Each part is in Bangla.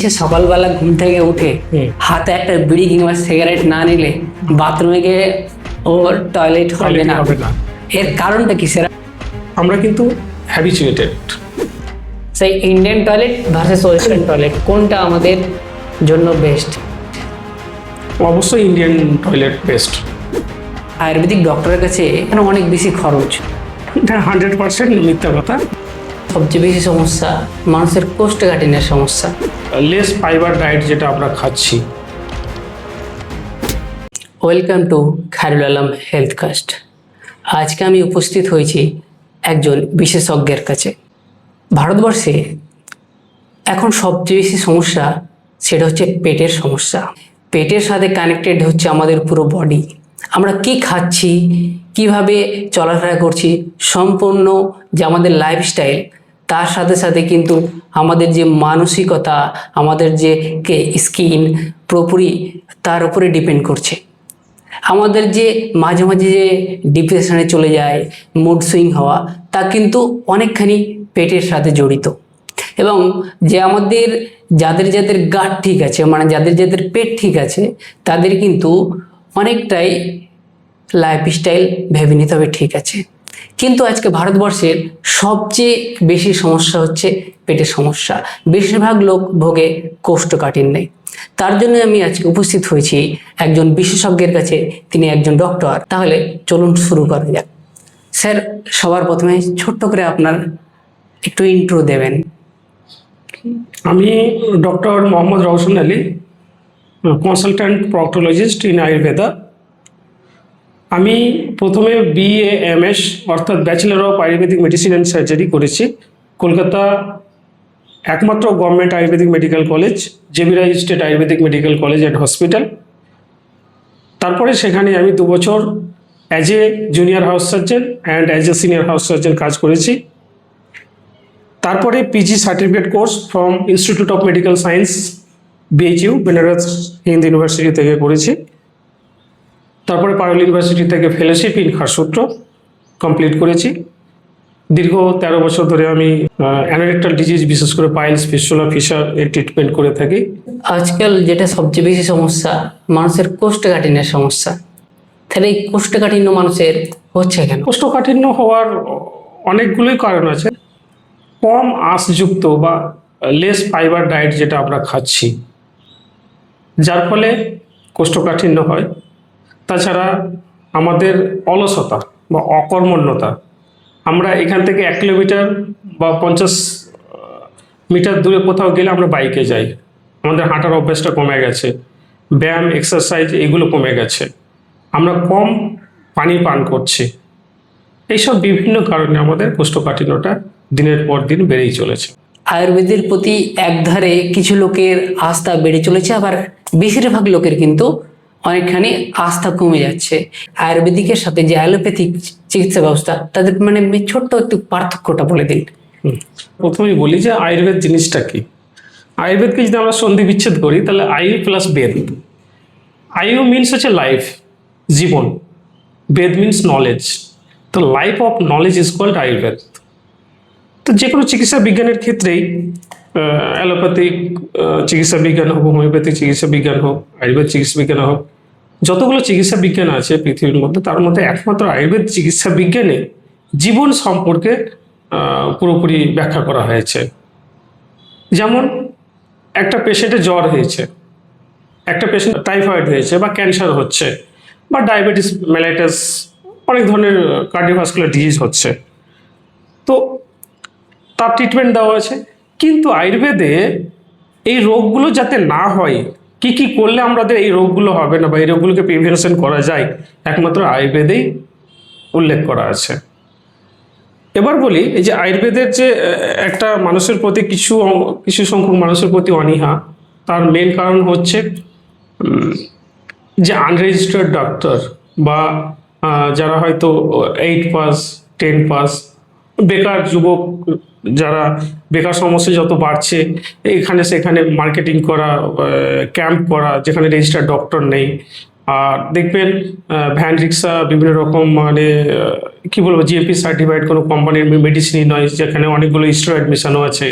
সে সকালবেলা ঘুম থেকে উঠে হাতে একটা বিড়ি কিংবা সিগারেট না নিলে বাথরুমে গিয়ে ওর টয়লেট হবে না। এর কারণটা কি স্যার? আমরা কিন্তু হ্যাবিচুয়েটেড। সেই Indian toilet versus western toilet কোনটা আমাদের জন্য বেস্ট? অবশ্যই ইন্ডিয়ান টয়লেট বেস্ট। আয়ুর্বেদিক ডক্টরের কাছে এখানে অনেক বেশি খরচ। এটা 100% মিথ্যা কথা। সবচেয়ে বেশি সমস্যা মানুষের কোষ্ঠকাঠিন্যের সমস্যা। লেস ফাইবার ডায়েট যেটা আমরা খাচ্ছি। Welcome to Khairul Alam healthcast. আজকে আমি উপস্থিত হয়েছি একজন বিশেষজ্ঞের কাছে। ভারতবর্ষে এখন সবচেয়ে বেশি সমস্যা সেটা হচ্ছে পেটের সমস্যা। পেটের সাথে কানেক্টেড হচ্ছে আমাদের পুরো বডি। আমরা কি খাচ্ছি, কিভাবে চলাফেরা করছি, সম্পূর্ণ যে আমাদের লাইফস্টাইল, তার সাথে সাথে কিন্তু আমাদের যে মানসিকতা, আমাদের যে স্কিন পুরোপুরি তার উপরে ডিপেন্ড করছে। আমাদের যে মাঝে মাঝে যে ডিপ্রেশনে চলে যায়, মুড সুইং হওয়া, তা কিন্তু অনেকখানি পেটের সাথে জড়িত। এবং যে আমাদের যাদের গাট ঠিক আছে, মানে যাদের পেট ঠিক আছে, তাদের কিন্তু অনেকটাই লাইফস্টাইল ভেবে নিতে হবে ঠিক আছে। কিন্তু আজকে ভারতবর্ষের সবচেয়ে বেশি সমস্যা হচ্ছে পেটের সমস্যা। বেশিরভাগ লোক ভোগে কোষ্ঠকাঠিন্যে। তার জন্য আমি আজকে উপস্থিত হয়েছি একজন বিশেষজ্ঞের কাছে। তিনি একজন ডক্টর। তাহলে চলুন শুরু করা যাক। স্যার, সবার প্রথমে ছোট্ট করে আপনার একটু ইন্ট্রো দেবেন। আমি doctor Mohammad Roushan Ali, consultant proctologist in Ayurveda. আমি প্রথমে BAMS অর্থাৎ bachelor of Ayurvedic medicine and surgery করেছি কলকাতা একমাত্র government Ayurvedic medical college, JB Roy state Ayurvedic medical college and hospital. তারপরে সেখানে আমি 2 বছর as a junior house surgeon and as a senior house surgeon কাজ করেছি। তারপরে PG certificate course from institute of medical science BHU Benares Hindu university থেকে করেছি। তারপরে পারুল ইউনিভার্সিটি থেকে ফেলোশিপ ইন খারসূত্র কমপ্লিট করেছি। দীর্ঘ 13 বছর ধরে আমি অ্যানারেক্টাল ডিজিজ, বিশেষ করে পাইলস, ফিস্টুলা, ফিশার এর ট্রিটমেন্ট করে থাকি। আজকাল যেটা সবচেয়ে বেশি সমস্যা মানুষের কোষ্ঠকাঠিন্যের সমস্যা। তাহলে এই কোষ্ঠকাঠিন্য মানুষের হচ্ছে কেন? কোষ্ঠকাঠিন্য হওয়ার অনেকগুলোই কারণ আছে। কম আঁশযুক্ত বা লেস ফাইবার ডায়েট যেটা আমরা খাচ্ছি, যার ফলে কোষ্ঠকাঠিন্য হয়। তাছাড়া আমাদের অলসতা বা অকর্মণ্যতা। আমরা এখান থেকে 1 কিলোমিটার বা 50 মিটার দূরে কোথাও গেলে আমরা বাইকে যাই। আমাদের হাঁটার অভ্যাসটা কমে গেছে, ব্যায়াম, এক্সারসাইজ এগুলো কমে গেছে। আমরা কম পানি পান করছি। এইসব বিভিন্ন কারণে আমাদের কোষ্ঠকাঠিন্যটা দিনের পর দিন বেড়েই চলেছে। আয়ুর্বেদের প্রতি একধারে কিছু লোকের আস্থা বেড়ে চলেছে, আবার বেশিরভাগ লোকের কিন্তু অনেকখানি আস্থা কমে যাচ্ছে। আয়ুর্বেদিকের সাথে যে অ্যালোপ্যাথিক চিকিৎসা ব্যবস্থা, তাদের মানে ছোট্ট একটু পার্থক্যটা বলে দিন। প্রথমেই বলি যে আয়ুর্বেদ জিনিসটা কি। আয়ুর্বেদকে যদি আমরা সন্ধি বিচ্ছেদ করি, তাহলে আয়ু প্লাস বেদ। আয়ু মিনস হচ্ছে লাইফ, জীবন। Veda means knowledge. তো life of knowledge is called Ayurveda. তো যে কোনো চিকিৎসা বিজ্ঞানের ক্ষেত্রেই, অ্যালোপ্যাথিক চিকিৎসা বিজ্ঞান হোক, হোমিওপ্যাথিক চিকিৎসা বিজ্ঞান হোক, আয়ুর্বেদ চিকিৎসা বিজ্ঞান হোক, যতগুলো চিকিৎসা বিজ্ঞান আছে পৃথিবীর মধ্যে, তার মধ্যে একমাত্র আয়ুর্বেদ চিকিৎসা বিজ্ঞানে জীবন সম্পর্কে পুরোপুরি ব্যাখ্যা করা হয়েছে। যেমন একটা পেশেন্টের জ্বর হয়েছে, একটা পেশেন্ট টাইফয়েড হয়েছে, বা ক্যান্সার হচ্ছে, বা ডায়াবেটিস মেলাইটাস, অনেক ধরনের কার্ডিওভাস্কুলার ডিজিজ হচ্ছে, তো তার ট্রিটমেন্ট দেওয়া আছে। কিন্তু আয়ুর্বেদে এই রোগগুলো যাতে না হয়, কি কি করলে আমাদের এই রোগগুলো হবে না বা এই রোগগুলোকে প্রিভেনশন করা যায়, একমাত্র আয়ুর্বেদেই উল্লেখ করা আছে। এবার বলি, এই যে আয়ুর্বেদের যে একটা মানুষের প্রতি কিছু সংখ্যক মানুষের প্রতি অনীহা, তার মেন কারণ হচ্ছে যে আনরেজিস্টার্ড ডক্টর বা যারা হয়তো 8 পাস 10 পাস, বেকার যুবক, যারা বেকার সমস্যা যত বাড়ছে, এখানে সেখানে মার্কেটিং করা, ক্যাম্প করা, যেখানে রেজিস্টার্ড ডক্টর নেই। আর দেখবেন ভ্যান রিক্সা, বিভিন্ন রকম, মানে কি বলবো, GMP সার্টিফাইড কোনো কোম্পানির মেডিসিনই নয়, যেখানে অনেকগুলো স্টেরয়েড মেশানো আছে,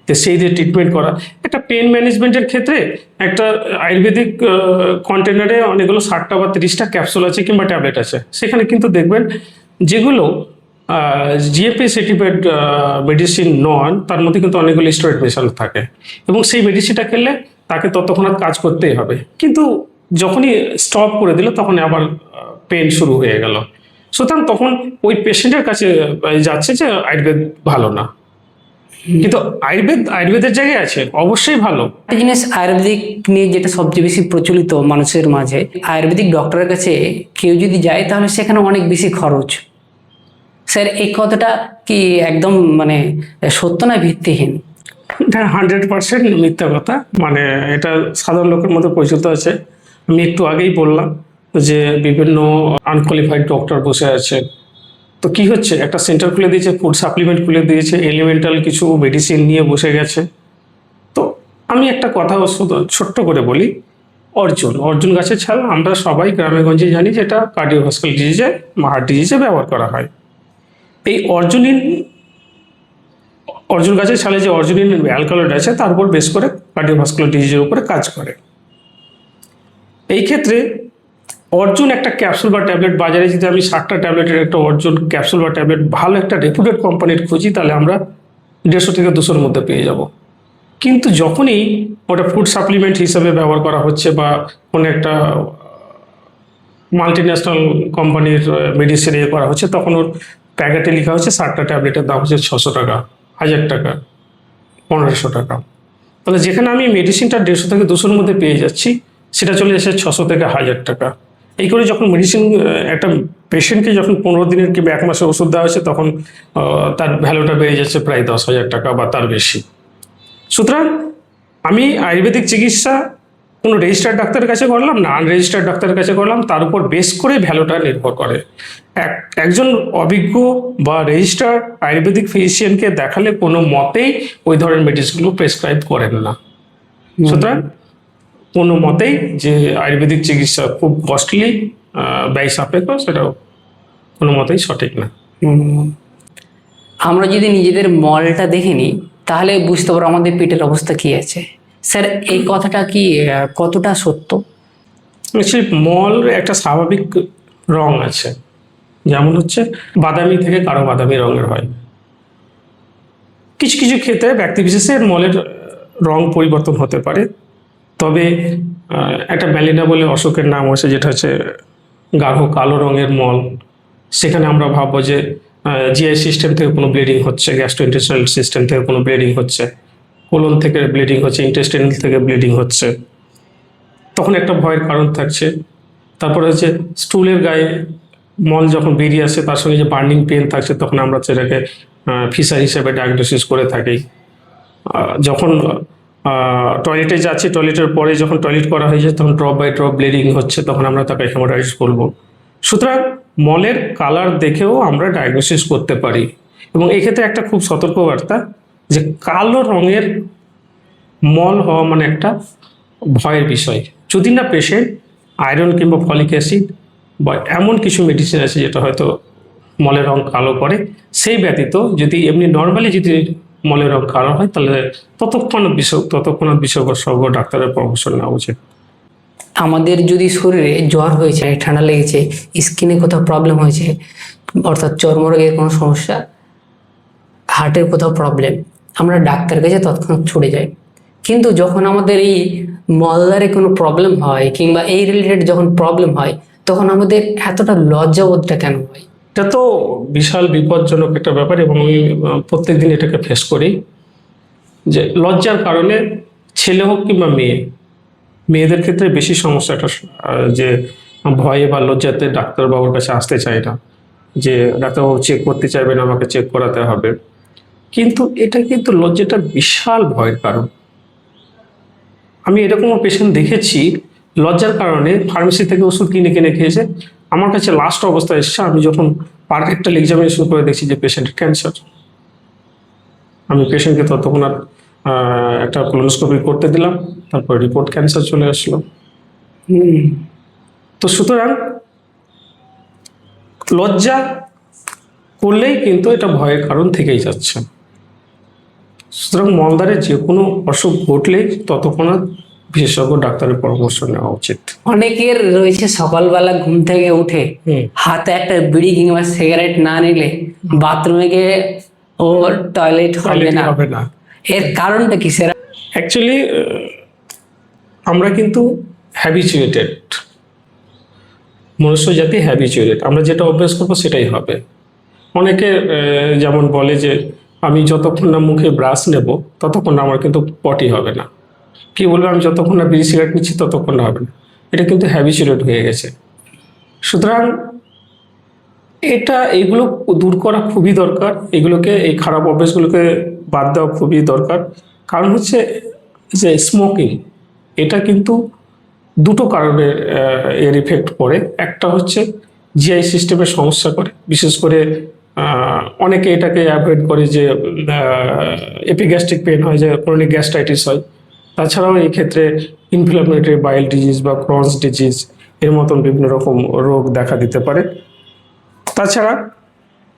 তো সেই দিয়ে ট্রিটমেন্ট করা। একটা পেন ম্যানেজমেন্টের ক্ষেত্রে একটা আয়ুর্বেদিক কন্টেনারে অনেকগুলো 60টা বা 30টা ক্যাপসুল আছে কিংবা ট্যাবলেট আছে। সেখানে কিন্তু দেখবেন যেগুলো জিএপি সার্টিফাইড মেডিসিন নন, তার মধ্যে কিন্তু অনেকগুলো স্টেরয়েড মেশানো থাকে, এবং সেই মেডিসিনটা খেলে তাকে ততক্ষণ কাজ করতেই হবে, কিন্তু যখনই স্টপ করে দিল তখন আবার পেন শুরু হয়ে গেল। সুতরাং তখন ওই পেশেন্টের কাছে যাচ্ছে যে আয়ুর্বেদ ভালো না। কিন্তু আয়ুর্বেদের জায়গায় আছে, অবশ্যই ভালো। একটা জিনিস আয়ুর্বেদিক নিয়ে যেটা সবচেয়ে বেশি প্রচলিত মানুষের মাঝে, আয়ুর্বেদিক ডক্টরের কাছে কেউ যদি যায় তাহলে সেখানে অনেক বেশি খরচ। স্যার এই কথাটা কি একদম মানে সত্য না ভিত্তিহীন? এটা 100% মিথ্যা কথা। মানে এটা সাধারণ লোকের মধ্যে প্রচলিত আছে। আমি একটু আগেই বললাম যে বিভিন্ন আনকোয়ালিফাইড ডক্টর বসে আছে। তো কি হচ্ছে, একটা সেন্টার খুলে দিয়েছে, ফুড সাপ্লিমেন্ট খুলে দিয়েছে, এলিমেন্টাল কিছু মেডিসিন নিয়ে বসে গেছে। তো আমি একটা কথা শুধু ছোট্ট করে বলি, অর্জুন গাছের ছাল আমরা সবাই গ্রামে গঞ্জে জানি যে এটা কার্ডিওভাস্কুলার ডিজিজে, হার্ট ডিজিজে ব্যবহার করা হয়। এই অর্জুন গাছের ছালে যে অর্জুনিন অ্যালকালয়েড আছে তার উপর বেস করে কার্ডিওভাস্কুলার ডিজিজের উপরে কাজ করে। এই ক্ষেত্রে অর্জুন একটা ক্যাপসুল বা ট্যাবলেট, বাজারে যদি আমি 60টা ট্যাবলেটের একটা অর্জুন ক্যাপসুল বা ট্যাবলেট ভালো একটা রেপুটেড কোম্পানির খুঁজি, তাহলে আমরা 150 থেকে 200-র মধ্যে পেয়ে যাব। কিন্তু যখনই ওটা ফুড সাপ্লিমেন্ট হিসাবে ব্যবহার করা হচ্ছে বা কোনো একটা মাল্টিন্যাশনাল কোম্পানির মেডিসিন করা হচ্ছে, তখন ওর প্যাকেটে লেখা হচ্ছে 60টা ট্যাবলেটের দাম হচ্ছে 600 টাকা, 1000 টাকা, 1500 টাকা। তাহলে যেখানে আমি মেডিসিনটা 150 থেকে 200-র মধ্যে পেয়ে যাচ্ছি, সেটা চলে এসে 600 থেকে 1000 টাকা। এই করে যখন মেডিসিন একটা পেশেন্টকে যখন 15 দিনের কিংবা 1 মাসের ওষুধ দেওয়া হচ্ছে, তখন তার ভ্যালুটা বেড়ে যাচ্ছে প্রায় 10,000 টাকা বা তার বেশি। সুতরাং আমি আয়ুর্বেদিক চিকিৎসা কোনো রেজিস্টার্ড ডাক্তারের কাছে করলাম না আনরেজিস্টার্ড ডাক্তারের কাছে করলাম, তার উপর বেস করে ভ্যালুটা নির্ভর করে। একজন অভিজ্ঞ বা রেজিস্টার্ড আয়ুর্বেদিক ফিজিশিয়ানকে দেখালে কোনো মতেই ওই ধরনের মেডিসিনগুলো প্রেসক্রাইব করেন না। সুতরাং কোনো মতেই যে আয়ুর্বেদিক চিকিৎসা খুব কস্টলি, ব্যয় সাপেক্ষ, সেটাও কোনো মতেই সঠিক না। আমরা যদি নিজেদের মলটা দেখে নিই তাহলে বুঝতে পারবো আমাদের পেটের অবস্থা কি আছে। স্যার এই কথাটা কি কতটা সত্য? অ্যাকচুয়ালি মল একটা স্বাভাবিক রং আছে, যেমন হচ্ছে বাদামি থেকে কারো বাদামি রঙের হয়। কিছু কিছু ক্ষেত্রে ব্যক্তিবিশেষের মলের রং পরিবর্তন হতে পারে। তবে একটা ম্যালিনা বলে অসুখের নাম আছে, যেটা হচ্ছে গাঢ় কালো রঙের মল। সেখানে আমরা ভাববো যে জিআই সিস্টেম থেকে কোনো ব্লিডিং হচ্ছে, গ্যাস্ট্রোইন্টেস্টাইনাল সিস্টেম থেকে কোনো ব্লিডিং হচ্ছে, কোলন থেকে ব্লিডিং হচ্ছে, ইন্টেস্টাইনাল থেকে ব্লিডিং হচ্ছে, তখন একটা ভয়ের কারণ থাকছে। তারপরে হচ্ছে স্টুলের গায়ে মল যখন বেরিয়ে আসে তার সঙ্গে যে বার্নিং পেন থাকছে, তখন আমরা সেটাকে ফিসার হিসেবে ডায়াগনোসিস করে থাকি। যখন টয়লেটে যাচ্ছি, টয়লেটের পরে যখন টয়লেট করা হয়েছে তখন ড্রপ বাই ড্রপ ব্লিডিং হচ্ছে, তখন আমরা তাকে হেমোরাইডস বলবো। সুতরাং মলের কালার দেখেও আমরা ডায়াগনোসিস করতে পারি। এবং এক্ষেত্রে একটা খুব সতর্কবার্তা, যে কালো রঙের মল হওয়া মানে একটা ভয়ের বিষয়। যদি না পেশেন্ট আয়রন কিংবা ফলিক অ্যাসিড বা এমন কিছু মেডিসিন আছে যেটা হয়তো মলের রং কালো করে, সেই ব্যতীত যদি এমনি নর্মালি যদি মলের রং কালো হয়, তাহলে ততক্ষণাৎ বিশেষজ্ঞ ডাক্তারের পরামর্শ নেওয়া উচিত। আমাদের যদি শরীরে জ্বর হয়েছে, ঠান্ডা লেগেছে, স্কিনে কোথাও প্রবলেম হয়েছে, অর্থাৎ চর্মরোগের কোনো সমস্যা, হার্টের কোথাও প্রবলেম, আমরা ডাক্তারের কাছে তৎক্ষণাৎ ছুটে যাই। কিন্তু যখন আমাদের এই মলদারে কোনো প্রবলেম হয় কিংবা এই রিলেটেড যখন প্রবলেম হয়, তখন আমাদের এতটা লজ্জাবোধটা কেন হয়? এটা তো বিশাল বিপজ্জনক একটা ব্যাপার, এবং আমি প্রত্যেকদিন এটাকে ফেস করি। যে লজ্জার কারণে ছেলে হোক কিংবা মেয়েদের ক্ষেত্রে বেশি সমস্যাটা, যে ভয়ে বা লজ্জাতে ডাক্তারবাবুর কাছে আসতে চায় না, যে ডাক্তারবাবু চেক করতে চাইবেন, আমাকে চেক করাতে হবে। কিন্তু এটা কিন্তু লজ্জাটা বিশাল ভয়ের কারণ। আমি এরকমও পেশেন্ট দেখেছি লজ্জার কারণে ফার্মেসি থেকে ওষুধ কিনে খেয়েছে, আমার কাছে লাস্ট অবস্থায় এসেছে আমি যখন পারফেক্টাল এক্সামিনেশন করে দেখছি যে পেশেন্টের ক্যান্সার। আমি পেশেন্টকে ততক্ষণ আর একটা কোলোনোস্কোপি করতে দিলাম, তারপর রিপোর্ট ক্যান্সার চলে আসলো। তো সুতরাং লজ্জা করলেই কিন্তু এটা ভয়ের কারণ থেকেই যাচ্ছে। সুতরাং মলদ্বারে যে কোনো অসুখ ঘটলে ততক্ষণাৎ বিশেষজ্ঞ ডাক্তারের পরামর্শ নেওয়া উচিত। অনেকের রয়েছে সকালবেলা ঘুম থেকে উঠে হাতে একটা বিড়ি কিংবা সিগারেট না নিলে বাথরুমে গিয়ে ও টয়লেট হবে না। এর কারণটা কি স্যার? অ্যাকচুয়ালি আমরা কিন্তু হ্যাবিচুয়েটেড, মনুষ্য জাতি হ্যাবিচুয়েটেড, আমরা যেটা অভ্যাস করবো সেটাই হবে। অনেকে যেমন বলে যে আমি যতক্ষণ না মুখে ব্রাশ নেব ততক্ষণ না আমার কিন্তু পটি হবে না, কি বলবো আমি যতক্ষণ না বিড়ি সিগারেট নিচ্ছি ততক্ষণ না হবে না। এটা কিন্তু হ্যাবিচুয়েটেড হয়ে গেছে। সুতরাং এগুলো দূর করা খুবই দরকার, এগুলোকে এই খারাপ অভ্যাসগুলোকে বাদ দেওয়া খুবই দরকার। কারণ হচ্ছে যে স্মোকিং, এটা কিন্তু দুটো কারণের এর ইফেক্ট পড়ে। একটা হচ্ছে জিআই সিস্টেমের সমস্যা করে, বিশেষ করে অনেকে এটাকে অ্যাভয়েড করে যে এপিগ্যাস্ট্রিক পেন হয়, যে ক্রনিক গ্যাস্ট্রাইটিস হয়। তাছাড়াও এই ক্ষেত্রে ইনফ্লামেটরি বাইল ডিজিজ বা ক্রনস ডিজিজ এর মতন বিভিন্ন রকম রোগ দেখা দিতে পারে। তাছাড়া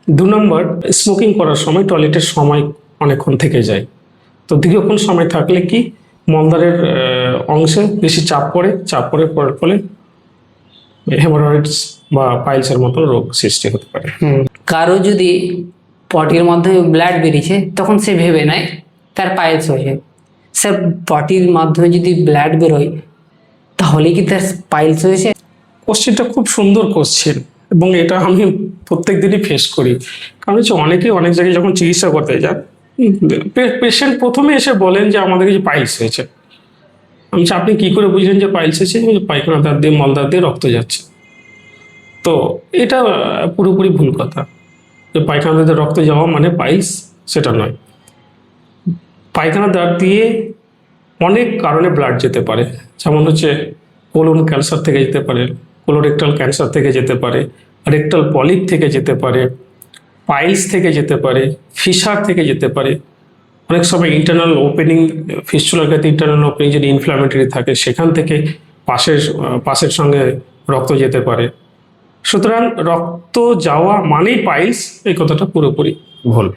2 নম্বর, স্মোকিং করার সময় টয়লেটের সময় অনেকক্ষণ থেকে যায়। তো দীর্ঘক্ষণ সময় থাকলে কি মলদ্বারের অংশে বেশি চাপ পড়ার ফলে হেমোরয়েডস বা পাইলসের মতো রোগ সৃষ্টি হতে পারে। কারো যদি পটির মাধ্যমে ব্লাড বেরিয়েছে তখন সে ভেবে নেয় তার পাইলস হয়েছে। স্যার, পটির মাধ্যমে যদি ব্লাড বেরোয় তাহলে কি তার পাইলস হয়েছে? কোশ্চেনটা খুব সুন্দর কোশ্চেন, এবং এটা আমি প্রত্যেক দিনই ফেস করি। কারণ হচ্ছে অনেকেই অনেক জায়গায় যখন চিকিৎসা করতে যান, পেশেন্ট প্রথমে এসে বলেন যে আমাদের কিছু পাইলস হয়েছে। আমি বলছি, আপনি কি করে বুঝলেন যে পাইলস হয়েছে? পায়খানা দ্বার দিয়ে মলদ্বার দিয়ে রক্ত যাচ্ছে। তো এটা পুরোপুরি ভুল কথা যে পায়খানা দ্বার দিয়ে রক্ত যাওয়া মানে পাইলস, সেটা নয়। পায়খানা দ্বার দিয়ে অনেক কারণে ব্লাড যেতে পারে, যেমন হচ্ছে কোলন ক্যান্সার থেকে যেতে পারে, কোলোরেক্টাল ক্যান্সার থেকে যেতে পারে, রেক্টাল পলিপ থেকে যেতে পারে, পাইলস থেকে যেতে পারে, ফিশার থেকে যেতে পারে। অনেক সময় ইন্টারনাল ওপেনিং, ফিস্চুলার ক্ষেত্রে ইন্টারনাল ওপেনিং যদি ইনফ্ল্যামেটরি থাকে সেখান থেকে পাশের সঙ্গে রক্ত যেতে পারে। সুতরাং রক্ত যাওয়া মানেই পাইলস, এই কথাটা পুরোপুরি ভুল।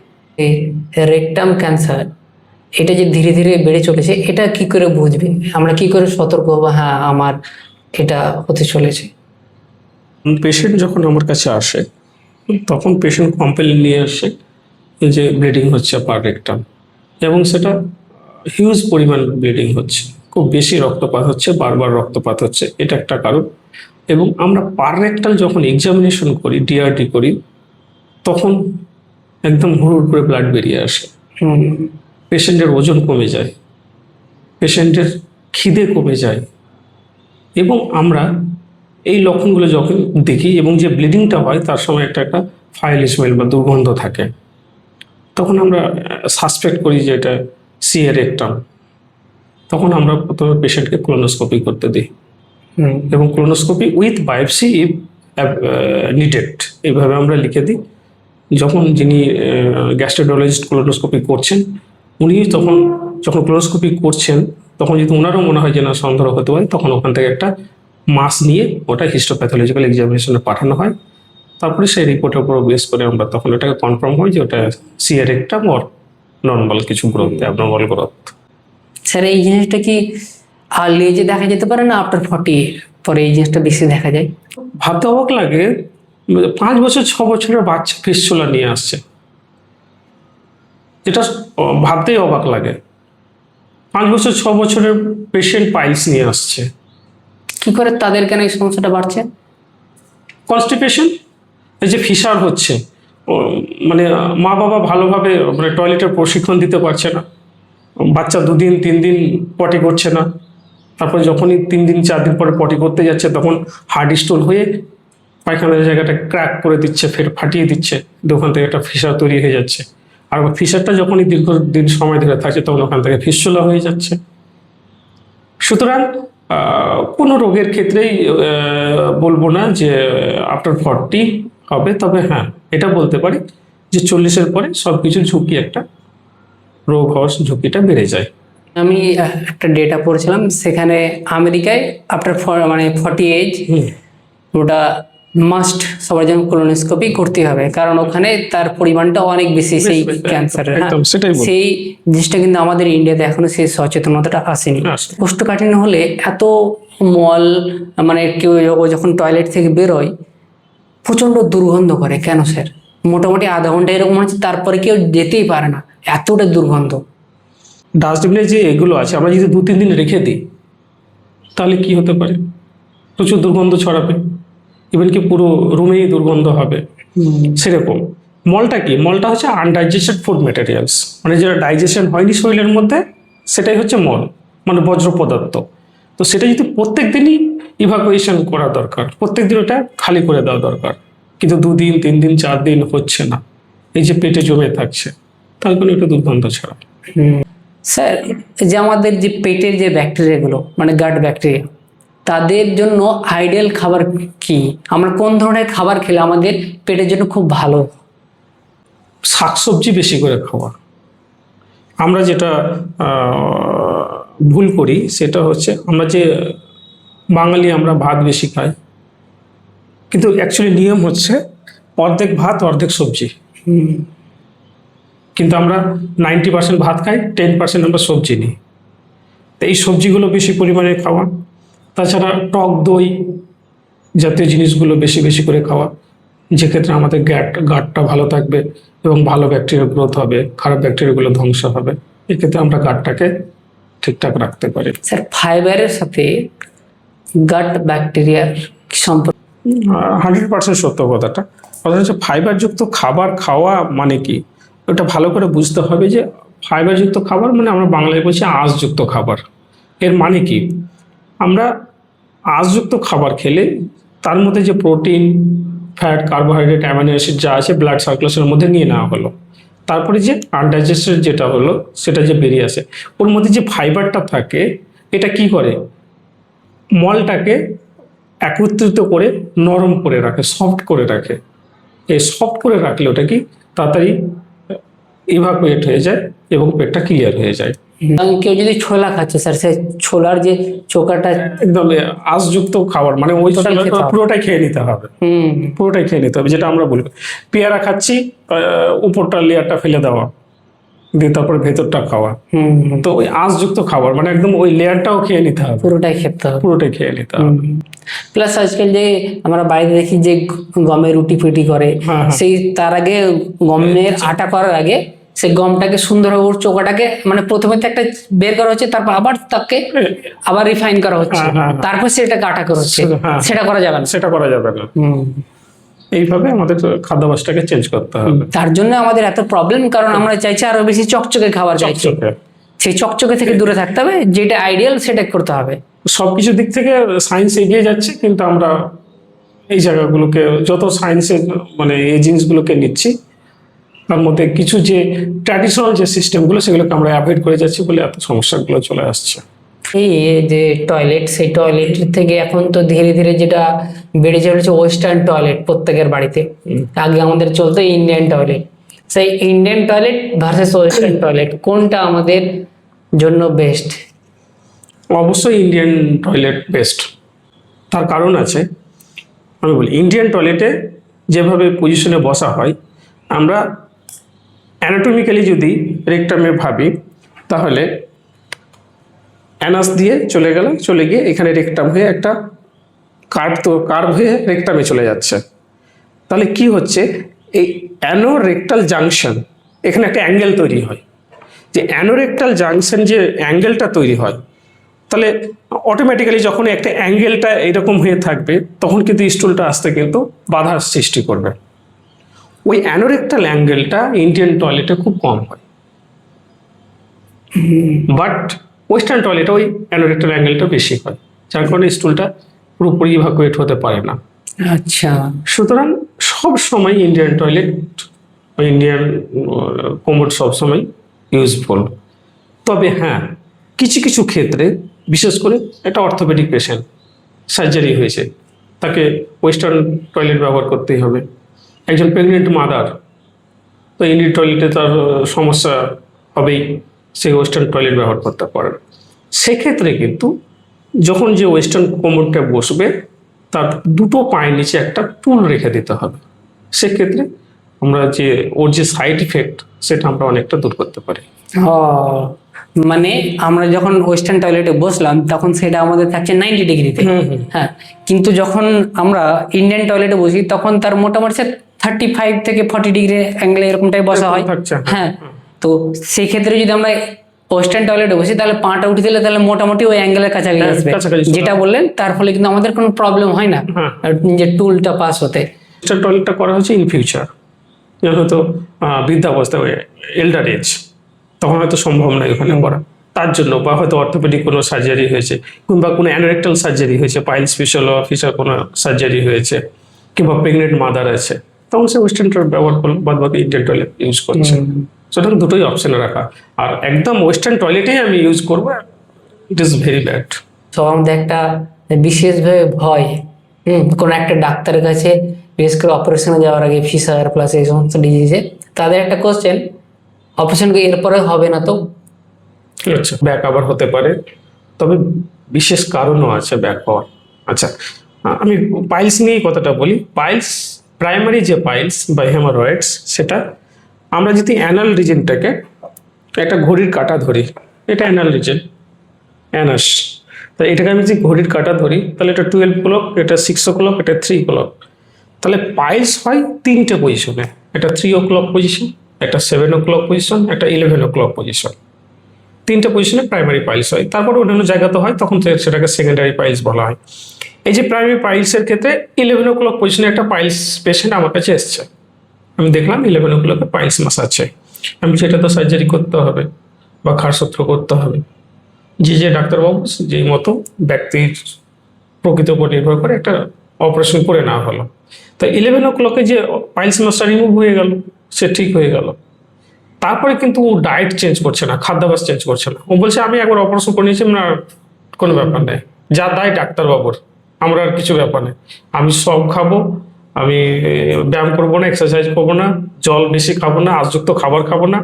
রেকটাম ক্যান্সার এটা যে ধীরে ধীরে বেড়ে চলেছে, এটা কি করে বুঝবে? আমরা কি করে সতর্ক হবো হ্যাঁ আমার এটা হতে চলেছে? পেশেন্ট যখন আমার কাছে আসে তখন পেশেন্ট কমপ্লেন নিয়ে আসে যে ব্লিডিং হচ্ছে পার রেকটাম, এবং সেটা হিউজ পরিমাণ ব্লিডিং হচ্ছে, খুব বেশি রক্তপাত হচ্ছে, বারবার রক্তপাত হচ্ছে, এটা একটা কারণ। এবং আমরা পার রেকটাল যখন এক্সামিনেশন করি, ডিআরটি করি, তখন একদম হুড় করে ব্লাড বেরিয়ে আসে, পেশেন্টের ওজন কমে যায়, পেশেন্টের খিদে কমে যায়। এবং আমরা এই লক্ষণগুলো যখন দেখি এবং যে ব্লিডিংটা হয় তার সময় একটা ফাইল স্মেল বা দুর্গন্ধ থাকে, তখন আমরা সাসপেক্ট করি যে এটা সিএ রেকটাম। তখন আমরা প্রথমে পেশেন্টকে কোলোনোস্কোপি করতে দিই, এবং colonoscopy with biopsy if needed, এইভাবে আমরা লিখে দিই। যখন যিনি গ্যাস্ট্রোন্টারোলজিস্ট কোলোনোস্কোপি করছেন, উনি যখন কোলোনোস্কোপি করছেন তখন যদি ওনারও মনে হয় যে না সন্দেহ হতে পারে, তখন ওখান থেকে একটা মাস নিয়ে ওটা হিস্টোপ্যাথোলজিক্যাল এক্সামিনেশনে পাঠানো হয়। তারপরে সেই রিপোর্টের উপর বেস করে আমরা তখন ওটাকে কনফার্ম হয় যে ওটা সিএ রেকটাম ওর নর্মাল কিছু গ্রোথ, অ্যাবনর্মাল গ্রোথ। স্যার, এই জিনিসটা কি আর্লি এজে দেখা যেতে পারে না আফটার 40 পরে এই জিনিসটা বেশি দেখা যায়? ভাবতে অবাক লাগে, 5 বছর 6 বছরের বাচ্চা ফিস্চুলা নিয়ে আসছে, এটা ভাবতেই অবাক লাগে। 5 বছর 6 বছরের পেশেন্ট পাইলস নিয়ে আসছে। কি করে তাদের কেন এই সমস্যাটা বাড়ছে? কনস্টিপেশন, এই যে ফিশার হচ্ছে, মানে মা বাবা ভালোভাবে মানে টয়লেটের প্রশিক্ষণ দিতে পারছে না, বাচ্চা 2 দিন 3 দিন পটি করছে না, তারপরে যখনই 3 দিন 4 দিন পরে পটি করতে যাচ্ছে তখন হার্ড স্টোন হয়ে পায়খানার জায়গাটা ক্র্যাক করে দিচ্ছে, ফের ফাটিয়ে দিচ্ছে, ওখান থেকে একটা ফিশার তৈরি হয়ে যাচ্ছে। আর ফিশারটা যখনই দীর্ঘদিন সময় ধরে থাকছে তখন ওখান থেকে ফিস্চুলা হয়ে যাচ্ছে। সুতরাং কোনো রোগের ক্ষেত্রেই বলবো না যে আফটার 40 হবে, তবে হ্যাঁ এটা বলতে পারি যে 40-এর পরে সব কিছুর ঝুঁকি, একটা রোগ হওয়ার ঝুঁকিটা বেড়ে যায়। আমি একটা ডেটা পড়ছিলাম, সেখানে আমেরিকায় আফটার 40 এজ ওটা মাস্ট সবার জন্য কোলোনোস্কোপি করতে হবে, কারণ ওখানে তার পরিমাণটা অনেক বেশি সেই ক্যান্সারের। একদম সেটাই বলছি। সেই জিনিসটা কিন্তু আমাদের ইন্ডিয়াতে এখনো সেই সচেতনতাটা আসেনি। আসেনি। কোষ্ঠকাঠিন্য হলে এত মল, মানে কেউ যখন টয়লেট থেকে বেরোয় প্রচন্ড দুর্গন্ধ করে। কেন স্যার? মোটামুটি আধা ঘন্টা এরকম হচ্ছে, তারপরে কেউ যেতেই পারে না, এতটা দুর্গন্ধ। ডাস্টবিনে যে এগুলো আছে আমরা যদি 2-3 দিন রেখে দিই তাহলে কি হতে পারে? প্রচুর দুর্গন্ধ ছড়াবে, ইভেন কি পুরো রুমেই দুর্গন্ধ হবে। সেরকম মলটা কি? মলটা হচ্ছে আনডাইজেস্টেড ফুড ম্যাটেরিয়ালস, মানে যেটা ডাইজেশন হয়নি শরীরের মধ্যে, সেটাই হচ্ছে মল, মানে বজ্র পদার্থ। তো সেটা যদি প্রত্যেক দিনই ইভাকুয়েশন করা দরকার, প্রত্যেক দিন ওটা খালি করে দেওয়া দরকার। কিন্তু 2 দিন 3 দিন 4 দিন হচ্ছে না, এই যে পেটে জমে থাকছে, তার কোনো একটু দুর্গন্ধ ছড়া। স্যার, যে আমাদের যে পেটের যে ব্যাকটেরিয়াগুলো, মানে গাট ব্যাকটেরিয়া, তাদের জন্য আইডিয়াল খাবার কি? আমরা কোন ধরনের খাবার খেলে আমাদের পেটের জন্য খুব ভালো? শাকসবজি বেশি করে খাওয়া। আমরা যেটা ভুল করি সেটা হচ্ছে আমরা যে বাঙালি আমরা ভাত বেশি খাই, কিন্তু অ্যাকচুয়ালি নিয়ম হচ্ছে অর্ধেক ভাত অর্ধেক সবজি। কিন্তু আমরা 90% ভাত খাই, 10% আমরা সবজি নিই। তো এই সবজিগুলো বেশি পরিমাণে খাওয়া, তাছাড়া টক দই জাতীয় জিনিসগুলো বেশি বেশি করে খাওয়া, যেক্ষেত্রে আমাদের গাটটা ভালো থাকবে এবং ভালো ব্যাকটেরিয়া গ্রোথ হবে, খারাপ ব্যাকটেরিয়াগুলো ধ্বংস হবে। এক্ষেত্রে আমরা গাটটাকে ঠিকঠাক রাখতে পারি। স্যার, ফাইবারের সাথে গাট ব্যাকটেরিয়ার সম্পর্ক? 100% সত্য কথাটা। কথা হচ্ছে ফাইবারযুক্ত খাবার খাওয়া মানে কি, ওটা ভালো করে বুঝতে হবে যে ফাইবারযুক্ত খাবার মানে আমরা বাংলায় বলছি আঁশযুক্ত খাবার। এর মানে কি, আমরা আঁশযুক্ত খাবার খেলে তার মধ্যে যে protein, fat, carbohydrate, amino acid যা আছে ব্লাড সার্কুলেশনের মধ্যে নিয়ে নেওয়া হলো, তারপরে যে আনডাইজেস্টেড যেটা হলো সেটা যে বেরিয়ে আসে, ওর মধ্যে যে ফাইবারটা থাকে এটা কি করে, মলটাকে একত্রিত করে নরম করে রাখে, সফট করে রাখে। এই সফট করে রাখলে ওটা কি তাড়াতাড়ি ইভাকুয়েট হয়ে যায় এবং পেটটা ক্লিয়ার হয়ে যায়। কেউ যদি ছোলা খাচ্ছে স্যার, সেই ছোলার যে চোকাটা একদম আঁশযুক্ত খাবার, মানে ওই পুরোটাই খেয়ে নিতে হবে, পুরোটাই খেয়ে নিতে হবে। যেটা আমরা বলি পেয়ারা খাচ্ছি, উপরটা লেয়ারটা ফেলে দেওয়া, দিয়ে তারপরে ভেতরটা খাওয়া। তো ওই আঁশযুক্ত খাবার মানে একদম ওই লেয়ারটাও খেয়ে নিতে হবে, পুরোটাই খেতে হবে, পুরোটাই খেয়ে নিতে হবে। প্লাস আজকাল যে আমরা বাইরে দেখি যে গমের রুটি ফুটি করে, সেই তার আগে গমের আটা করার আগে সেই গমটাকে সুন্দরভাবে ওর চোকাটাকে মানে প্রথমে তো একটা বের করা হচ্ছে, তারপর আবার তাকে আবার রিফাইন করা হচ্ছে, তারপর সেটাকে আটা করা হচ্ছে। সেটা করা যাবে না, সেটা করা যাবে না। এইভাবে আমাদের খাদ্যাভ্যাসটাকে চেঞ্জ করতে হবে। তার জন্য আমাদের এত প্রবলেম, কারণ আমরা চাইছি আরো বেশি চকচকে খাবার চাইছি। সেই চকচকে থেকে দূরে থাকতে হবে, যেটা আইডিয়াল সেটা করতে হবে। সবকিছু দিক থেকে সায়েন্স এগিয়ে যাচ্ছে, কিন্তু আমরা এই জায়গাগুলোকে যত সায়েন্সের মানে এই জিনিসগুলোকে নিচ্ছি, তার মধ্যে কিছু যে ট্র্যাডিশনাল যে সিস্টেমগুলো সেগুলোকে আমরা অ্যাভয়েড করে যাচ্ছি বলে এত সমস্যাগুলো চলে আসছে। এই যে টয়লেট, সেই টয়লেট থেকে এখন তো ধীরে ধীরে যেটা বেড়ে চলেছে ওয়েস্টার্ন টয়লেট প্রত্যেকের বাড়িতে। আগে আমাদের চলতো ইন্ডিয়ান টয়লেট। সেই Indian toilet versus western toilet, কোনটা আমাদের জন্য বেস্ট? অবশ্যই ইন্ডিয়ান টয়লেট বেস্ট। তার কারণ আছে, আমি বলি ইন্ডিয়ান টয়লেটে যেভাবে পজিশনে বসা হয়, আমরা অ্যানাটমিক্যালি যদি রেকটামে ভাবি তাহলে অ্যানাস দিয়ে চলে গিয়ে এখানে রেকটাম হয়ে একটা কার্ভ হয়ে রেকটামে চলে যাচ্ছে। তাহলে কি হচ্ছে, এই অ্যানোরেকটাল জাংশন, এখানে একটা অ্যাঙ্গেল তৈরি হয়। যে অ্যানোরেকটাল জাংশন যে অ্যাঙ্গেলটা তৈরি হয়, তাহলে অটোমেটিক্যালি যখন একটা অ্যাঙ্গেলটা এরকম হয়ে থাকবে তখন কিন্তু স্টুলটা আসতে কিন্তু বাধার সৃষ্টি করবে। ওই অ্যানোরেকটাল অ্যাঙ্গেলটা ইন্ডিয়ান টয়লেটে খুব কম হয়, বাট ওয়েস্টার্ন টয়লেটে ওই অ্যানোরেকটাল অ্যাঙ্গেলটা বেশি হয়, যার কারণে স্টুলটা পুরোপুরি ইভাকুয়েট হতে পারে না। আচ্ছা, সুতরাং সব সময় ইন্ডিয়ান টয়লেট, ইন্ডিয়ান কোমোড সবসময় ইউজফুল। তবে হ্যাঁ, কিছু কিছু ক্ষেত্রে বিশেষ করে একটা অর্থোপেডিক পেশেন্ট সার্জারি হয়েছে, তাকে ওয়েস্টার্ন টয়লেট ব্যবহার করতেই হবে। একজন প্রেগনেন্ট মাদার, তো ইন্ডিয়ান টয়লেটে তার সমস্যা হবেই, সে ওয়েস্টার্ন টয়লেট ব্যবহার করতে পারে। সেক্ষেত্রে কিন্তু যখন যে ওয়েস্টার্ন কোমোডটা বসবে তার দুটো পায়ের নিচে একটা টুল রেখে দিতে হবে। সেক্ষেত্রে আমরা যে ওর যে সাইড ইফেক্ট সেটা আমরা অনেকটা দূর করতে পারি। ও, মানে আমরা যখন ওয়েস্টার্ন টয়লেটে বসলাম তখন সেটা আমাদের থাকছে 90 ডিগ্রিতে। হ্যাঁ, কিন্তু যখন আমরা ইন্ডিয়ান টয়লেটে বসি তখন তার মোটামুটি 35 থেকে 40 ডিগ্রি অ্যাঙ্গেলে এরকমটাই বসা হয়। থাকছে, হ্যাঁ, তো সেই ক্ষেত্রে যদি আমরা ওয়েস্টার্ন টয়লেটে বসি তাহলে পাটা উঠে দিলে তাহলে মোটামুটি ওই অ্যাঙ্গেলের কাছাকাছি আসবে, কাছাকাছি চলে যেটা বললেন তার ফলে কিন্তু আমাদের কোনো প্রবলেম হয় না হ্যাঁ। যে টুলটা পাস হতে। ওয়েস্টার্ন টয়লেটটা করা হচ্ছে ইন ফিউচার, হয়তো বৃদ্ধাবস্থায় এল্ডার এজ, তখন হয়তো সম্ভব নয় ওখানে করা, তার জন্য বা হয়তো অর্থোপেডিক কোনো সার্জারি হয়েছে কিংবা কোনো অ্যানোরেক্টাল সার্জারি হয়েছে, পাইল স্পেশাল অফিসার কোনো সার্জারি হয়েছে কিংবা প্রেগনেন্ট মাদার আছে, তখন সে ওয়েস্টার্ন টয়লেট ব্যবহার করলো, বাদ বাকি ইন্ডিয়ান টয়লেট ইউজ করছে। সুতরাং দুটোই অপশনে রাখা। আর একদম ওয়েস্টার্ন টয়লেটেই আমি ইউজ করবো, ইট ইজ ভেরি ব্যাড। তো আমাদের একটা বিশেষভাবে ভয়, কোনো একটা ডাক্তারের কাছে বিশেষ করে অপারেশনে যাওয়ার আগে ফিসার প্লাস এই সমস্ত ডিজিজে তাদের একটা কোশ্চেন, অপারেশন এরপরে হবে না তো? আচ্ছা, ব্যাক আবার হতে পারে, তবে বিশেষ কারণও আছে ব্যাক হওয়ার। আচ্ছা, আমি পাইলস নিয়েই কথাটা বলি। পাইলস, প্রাইমারি যে পাইলস বা হেমারয়েডস, সেটা আমরা যদি অ্যানাল রিজনটাকে একটা ঘড়ির কাঁটা ধরি, এটা অ্যানাল রিজন, অ্যানাস, তো এটাকে আমি যদি ঘড়ির কাঁটা ধরি তাহলে এটা 12 o'clock, এটা 6 o'clock, এটা 3 o'clock। তাহলে পাইলস হয় তিনটে পজিশনে, একটা 3 o'clock পজিশন, একটা 7 o'clock পজিশন, একটা 11 o'clock পজিশন। তিনটে পজিশনে প্রাইমারি পাইলস হয়। তারপরে অন্যান্য জায়গাতে হয়, তখন সেটাকে সেকেন্ডারি পাইলস বলা হয়। এই যে প্রাইমারি পাইলসের ক্ষেত্রে 11 o'clock পজিশনে একটা পাইলস পেশেন্ট আমার কাছে এসছে, আমি দেখলাম 11 o'clock পাইলস মাস আছে, আমি সেটা তো সার্জারি করতে হবে বা খারসূত্র করতে হবে, যে ডাক্তারবাবু যেই মতো ব্যক্তির প্রকৃত উপর নির্ভর করে একটা অপারেশন করে নেওয়া হলো। তো 11 o'clock যে পাইলস মাসটা রিমুভ হয়ে গেল, সে ঠিক হয়ে গেল। তারপরে কিন্তু ও ডায়েট চেঞ্জ করছে না, খাদ্যাভ্যাস চেঞ্জ করছে না। ও বলছে আমি একবার অপারেশন করে নিয়েছি, না কোনো ব্যাপার নেই, যা দায় ডাক্তারবাবুর, আমরা আর কিছু ব্যাপার নেই, আমি সব খাবো, আমি ব্যায়াম করবো না, এক্সারসাইজ করবো না, জল বেশি খাবো না, আজযুক্ত খাবার খাবো না,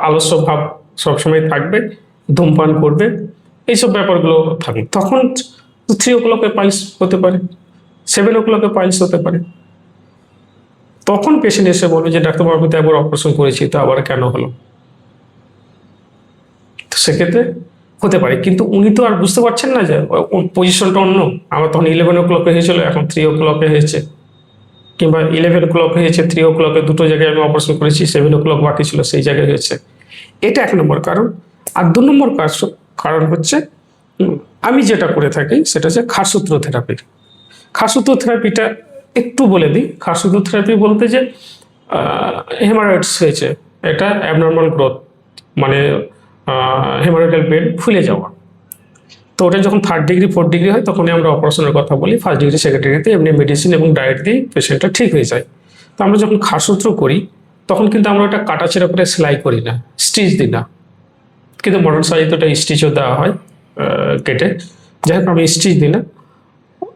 আলস্য ভাব সবসময় থাকবে, ধূমপান করবে, এইসব ব্যাপারগুলো থাকবে। তখন 3 o'clock পাইলস হতে পারে, 7 o'clock পাইলস হতে পারে। তখন পেশেন্ট এসে বলবে যে ডাক্তারবাবু আমি তো একবার অপারেশন করেছি, তো আবার কেন হলো? তো সেক্ষেত্রে হতে পারে, কিন্তু উনি তো আর বুঝতে পারছেন না যে পজিশনটা অন্য। আমার তখন 11 o'clock হয়েছিল, এখন 3 o'clock হয়েছে, কিংবা 11 o'clock হয়েছে, 3 o'clock দুটো জায়গায় আমি অপারেশন করেছি, 7 o'clock বাকি ছিল সেই জায়গায় হয়েছে। এটা 1 নম্বর কারণ। আর 2 নম্বর কারণ হচ্ছে আমি যেটা করে থাকি সেটা হচ্ছে খারসূত্র থেরাপি। খারসূত্র থেরাপিটা একটু বলে দিই। খারসূত্র থেরাপি বলতে যে হেমারয়েডস হয়েছে, এটা অ্যাবনর্মাল গ্রোথ, মানে হেমারয়েডাল বেড ফুলে যাওয়া। তো ওটা যখন 3rd ডিগ্রি 4th ডিগ্রি হয় তখনই আমরা অপারেশনের কথা বলি। 1st ডিগ্রি 2nd ডিগ্রিতে এমনি মেডিসিন এবং ডায়েট দিয়ে পেশেন্টটা ঠিক হয়ে যায়। তো আমরা যখন খারসূত্র করি তখন কিন্তু আমরা ওটা কাটাছেড়া করে সেলাই করি না, স্টিচ দিই না, কিন্তু মডার্ন সার্জারিতে ওটা স্টিচও দেওয়া হয় কেটে। যাই হোক, আমি স্টিচ দিই না,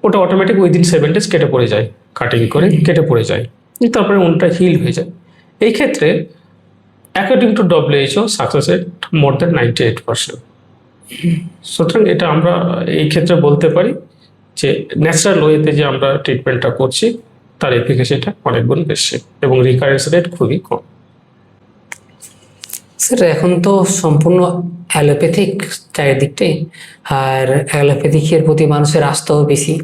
ওটা অটোমেটিক উইদিন 7 days কেটে পড়ে যায়, কাটিং করে কেটে পড়ে যায়, তারপরে ওনটা হিল হয়ে যায়। এই ক্ষেত্রে according to WHO success rate more than 98%। সুতরাং এটা আমরা এই ক্ষেত্রে বলতে পারি যে ন্যাচারাল ওয়েতে যে আমরা ট্রিটমেন্টটা করছি তার এফিকাসিটা অনেক গুণ বেশি এবং রিকারেন্স রেট খুবই কম। স্যার এখন তো সম্পূর্ণ অ্যালোপ্যাথিক চারিদিকটাই, আর অ্যালোপ্যাথিকের প্রতি মানুষের আস্থাও বেশি।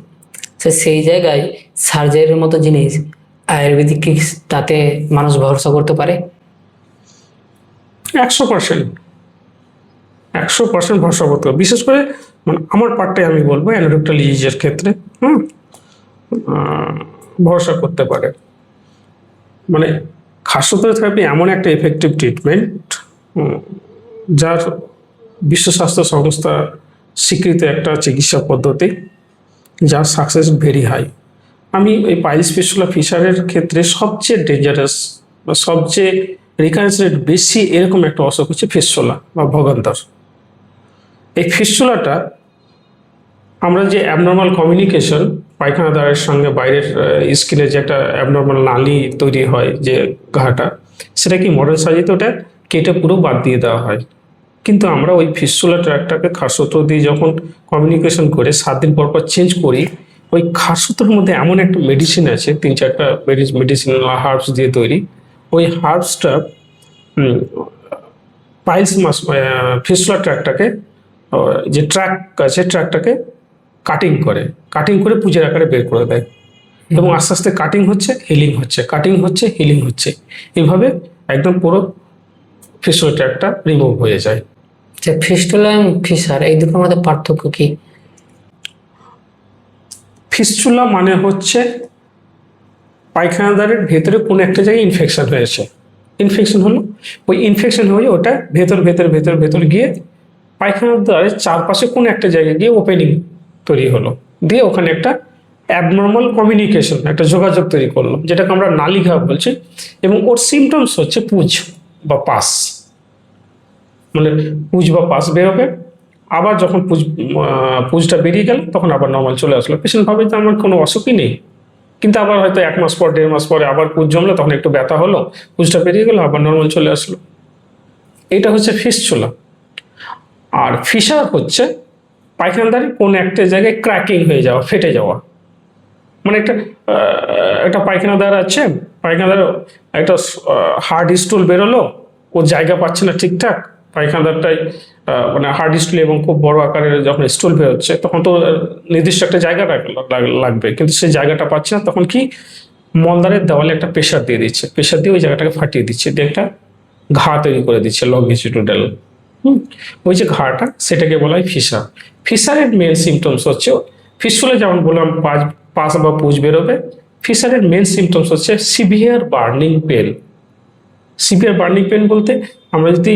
স্যার সেই জায়গায় সার্জারির মতো জিনিস আয়ুর্বেদিক কি তাতে মানুষ ভরসা করতে পারে? 100% ভরসা করতে হবে। বিশেষ করে মানে আমার পার্টটাই আমি বলবো অ্যানোরেক্টাল ডিজিজের ক্ষেত্রে ভরসা করতে পারে। মানে খাদ্য থেরাপি এমন একটা এফেক্টিভ ট্রিটমেন্ট যার বিশ্ব স্বাস্থ্য সংস্থা স্বীকৃত একটা চিকিৎসা পদ্ধতি, যার সাকসেস ভেরি হাই। আমি এই পাইলস ফিস্টুলা ফিশারের ক্ষেত্রে সবচেয়ে ডেঞ্জারাস বা সবচেয়ে রিকারেন্স রেট বেশি এরকম একটা অসুখ হচ্ছে ফিস্টুলা বা ভগান্তর। এই ফিস্টুলাটা আমরা যে অ্যাবনর্মাল কমিউনিকেশন পায়খানা দ্বারের সঙ্গে বাইরের স্কিনের যে একটা অ্যাবনর্মাল নালী তৈরি হয় যে ঘাটা, সেটা কি মডার্ন সার্জারিতে ওটা কেটে পুরো বাদ দিয়ে দেওয়া হয়। কিন্তু আমরা ওই ফিস্টুলা ট্র্যাকটাকে খাসূত্র দিয়ে যখন কমিউনিকেশন করে 7 দিন পর চেঞ্জ করি, ওই খাসুতোর মধ্যে এমন একটা মেডিসিন আছে, 3-4টা মেডিসিন হার্বস দিয়ে তৈরি। ওই হার্বসটা পাইলস মাস ফিস্টুলা ট্র্যাকটাকে, যে ট্র্যাক আছে ট্র্যাকটাকে কাটিং করে পুজোর আকারে বের করে দেয়। এবং আস্তে আস্তে কাটিং হচ্ছে, হিলিং হচ্ছে, কাটিং হচ্ছে, হিলিং হচ্ছে, এইভাবে একদম পুরো ফিস্টুলা ট্র্যাকটা রিমুভ হয়ে যায়। যে ফিস্টুলা এবং ফিসার এই দুটোর মধ্যে পার্থক্য কি? ফিস্টুলা মানে হচ্ছে পায়খানাদারের ভেতরে কোনো একটা জায়গায় ইনফেকশন হয়েছে, ইনফেকশন হলো, ওই ইনফেকশন হয়ে ওটা ভেতর গিয়ে পায়খানাদারের চারপাশে কোনো একটা জায়গায় গিয়ে ওপেনিং তৈরি হলো, দিয়ে ওখানে একটা অ্যাবনর্মাল কমিউনিকেশন, একটা যোগাযোগ তৈরি করলো, যেটাকে আমরা নালীঘা বলছি। এবং ওর সিমটমস হচ্ছে পুজ বা পাস, মানে পুজ বা পাস বেরোবে। আবার যখন পুজটা বেরিয়ে গেল তখন আবার নর্মাল চলে আসলো। পেশেন্ট ভাবে যে আমার কোনো অসুখই নেই, কিন্তু আবার হয়তো 1 মাস পর 1.5 মাস পরে আবার পুজ জমলো, তখন একটু ব্যথা হলো, পুজটা বেরিয়ে গেল, আবার নর্মাল চলে আসলো। এটা হচ্ছে ফিস্টুলা। আর ফিসার হচ্ছে পায়খানাদারে কোনো একটা জায়গায় ক্র্যাকিং হয়ে যাওয়া, ফেটে যাওয়া। মানে একটা পায়খানাদার আছে, পায়খানাদার একটা হার্ড স্টুল বেরোলো, ও জায়গা পাচ্ছে না ঠিকঠাক, পায়খানাদারটাই মানে হার্ড স্টুল এবং খুব বড় আকারের যখন স্টুল বেরোচ্ছে তখন তো নির্দিষ্ট একটা জায়গা লাগবে, কিন্তু সেই জায়গাটা পাচ্ছে না, তখন কি মলদ্বারের দেওয়ালে একটা প্রেশার দিয়ে দিচ্ছে, প্রেশার দিয়ে ওই জায়গাটাকে ফাটিয়ে দিচ্ছে, দিয়ে একটা ঘা তৈরি করে দিচ্ছে লংগিটিউডাল। ওই যে ঘাটা, সেটাকে বলা হয় ফিসার। ফিসারের মেন সিমটমস হচ্ছে, ফিস্টুলা যেমন বললাম পাস বা পুজ বেরোবে, ফিসারের মেন সিমটমস হচ্ছে severe burning pain. Severe burning pain বলতে আমরা যদি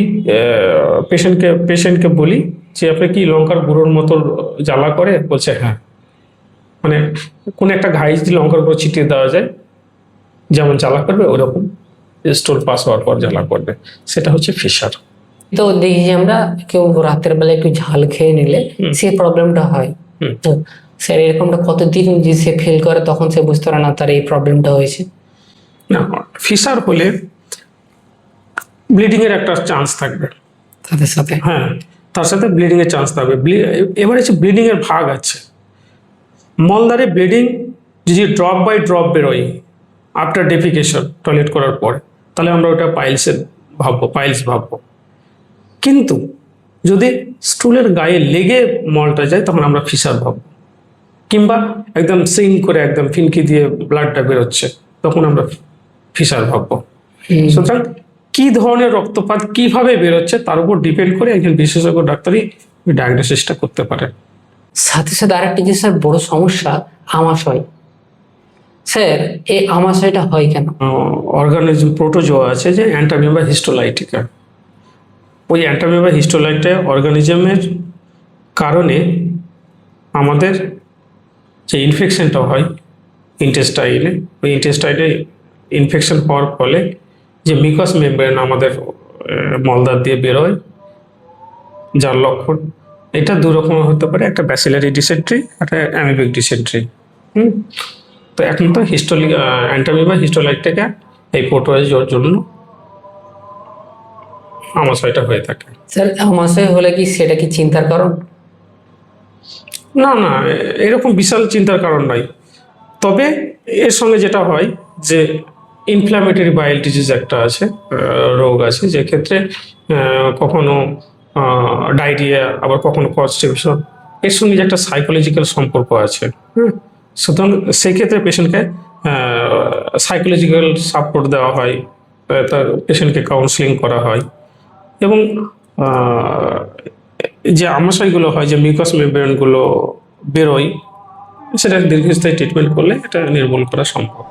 পেশেন্টকে বলি যে আপনি কি লঙ্কার গুঁড়োর মতো জ্বালা করে, বলছে হ্যাঁ, মানে কোন একটা ঘায়ে যদি লঙ্কার গুঁড়ো ছিটিয়ে দেওয়া যায় যেমন জ্বালা করবে, ওরকম স্টোল পাস হওয়ার পর জ্বালা করবে, সেটা হচ্ছে ফিসার। তো দেখি যে আমরা কেউ রাতের বেলা একটু ঝাল খেয়ে নিলে সেই প্রবলেমটা হয়। তো স্যার এরকমটা কতদিন যে সে ফিল করে তখন সে বুঝতে পারে না তার এই প্রবলেমটা হয়েছে? না, ফিসার হলে ব্লিডিং এর একটা চান্স থাকবে তাদের সাথে। হ্যাঁ, তার সাথে ব্লিডিং এর চান্স থাকবে। এবার হচ্ছে ব্লিডিং এর ভাগ আছে। মলদ্বারে ব্লিডিং যদি ড্রপ বাই ড্রপ বেরোয় আফটার ডেফিকেশন, টয়লেট করার পরে, তাহলে আমরা ওটা পাইলস ভাববো। কিন্তু যদি স্টুলের গায়ে লেগে মলটা যায় তখন আমরা ফিসার ভাববো। কিংবা একদম সিং করে একদম ফিনকি দিয়ে ব্লাডটা বেরোচ্ছে, তখন আমরা ফিসার ভাববো। সুতরাং কি ধরনের রক্তপাত কিভাবে বেরোচ্ছে তার উপর ডিপেন্ড করে একজন বিশেষজ্ঞ ডাক্তারই ডায়াগনোসিসটা করতে পারে। সাথে সাথে আরেকটা যে স্যার বড় সমস্যা, আমাশয়। স্যার এই আমাশয়টা হয় কেন? অর্গানিজম প্রোটোজোয়া আছে যে অ্যান্টামিবা হিস্টোলাইটিকা, ওই অ্যান্টামিবা হিস্টোলাইটিকা অর্গানিজমের কারণে আমাদের যে ইনফেকশনটা হয় ইন্টেস্টাইনে, ওই ইন্টেস্টাইনে ইনফেকশন হওয়ার ফলে যে মিকাস মেমব্রেন আমাদের মলদ্বার দিয়ে বেরোয়, যার লক্ষণ, এটা দু রকমের হতে পারে, একটা ব্যাসিলারি ডিসেন্ট্রি, একটা অ্যামিবিক ডিসেন্ট্রি। তো এখন তো অ্যান্টামিবা হিস্টোলাইটিকা এই প্রোটোজোয়ার জন্য আমাশয়টা হয়ে থাকে। স্যার আমাশয় হলে কি সেটা কি চিন্তার কারণ? না, এরকম বিশাল চিন্তার কারণ নাই। তবে এর সঙ্গে যেটা হয় যে ইনফ্ল্যামেটরি বাইল ডিজিজ একটা আছে, রোগ আছে, যে ক্ষেত্রে কখনো ডায়রিয়া, আবার কখনো কনস্টিপেশন, এর সঙ্গে যে একটা সাইকোলজিক্যাল সম্পর্ক আছে। সুতরাং সেক্ষেত্রে পেশেন্টকে সাইকোলজিক্যাল সাপোর্ট দেওয়া হয়, তার পেশেন্টকে কাউন্সিলিং করা হয়, এবং যে আমাশয়গুলো হয়, যে মিউকাস মেমব্রেনগুলো বেরোয়, সেটা দীর্ঘস্থায়ী ট্রিটমেন্ট করলে এটা নির্মূল করা সম্ভব।